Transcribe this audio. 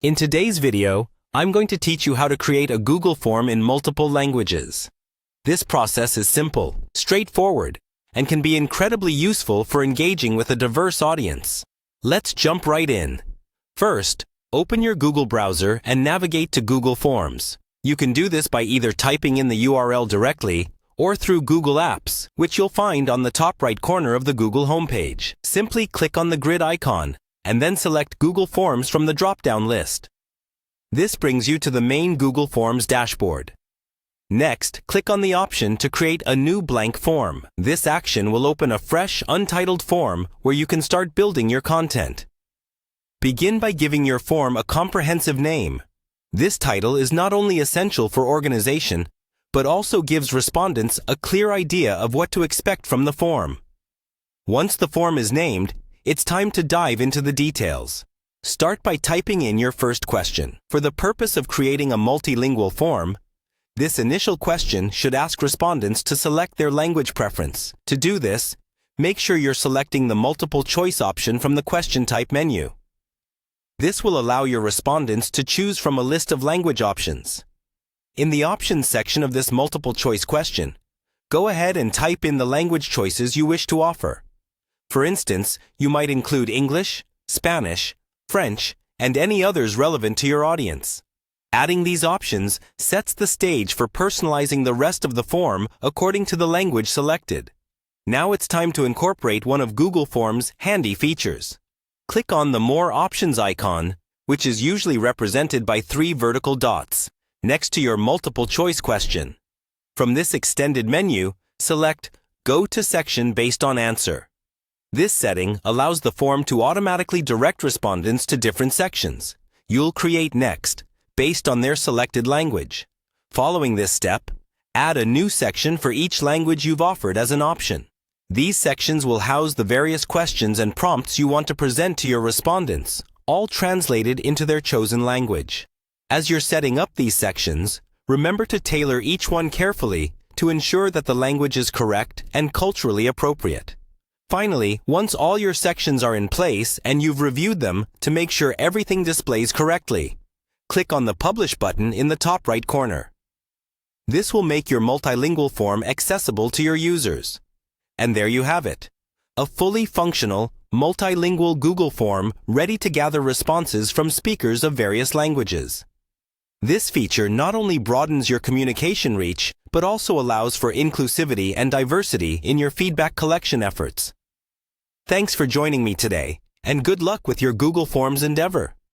In today's video, I'm going to teach you how to create a Google form in multiple languages. This process is simple, straightforward, and can be incredibly useful for engaging with a diverse audience. Let's jump right in. First, open your Google browser and navigate to Google Forms. You can do this by either typing in the URL directly or through Google Apps, which you'll find on the top right corner of the Google homepage. Simply click on the grid icon and then select Google Forms from the drop-down list. This brings you to the main Google Forms dashboard. Next, click on the option to create a new blank form. This action will open a fresh, untitled form where you can start building your content. Begin by giving your form a comprehensive name. This title is not only essential for organization, but also gives respondents a clear idea of what to expect from the form. Once the form is named, it's time to dive into the details. Start by typing in your first question. For the purpose of creating a multilingual form, this initial question should ask respondents to select their language preference. To do this, make sure you're selecting the multiple choice option from the question type menu. This will allow your respondents to choose from a list of language options. In the options section of this multiple choice question, go ahead and type in the language choices you wish to offer. For instance, you might include English, Spanish, French, and any others relevant to your audience. Adding these options sets the stage for personalizing the rest of the form according to the language selected. Now it's time to incorporate one of Google Forms' handy features. Click on the More Options icon, which is usually represented by 3 vertical dots, next to your multiple choice question. From this extended menu, select Go to Section based on Answer. This setting allows the form to automatically direct respondents to different sections you'll create next, based on their selected language. Following this step, add a new section for each language you've offered as an option. These sections will house the various questions and prompts you want to present to your respondents, all translated into their chosen language. As you're setting up these sections, remember to tailor each one carefully to ensure that the language is correct and culturally appropriate. Finally, once all your sections are in place and you've reviewed them to make sure everything displays correctly, click on the Publish button in the top right corner. This will make your multilingual form accessible to your users. And there you have it, a fully functional, multilingual Google form ready to gather responses from speakers of various languages. This feature not only broadens your communication reach, but also allows for inclusivity and diversity in your feedback collection efforts. Thanks for joining me today, and good luck with your Google Forms endeavor.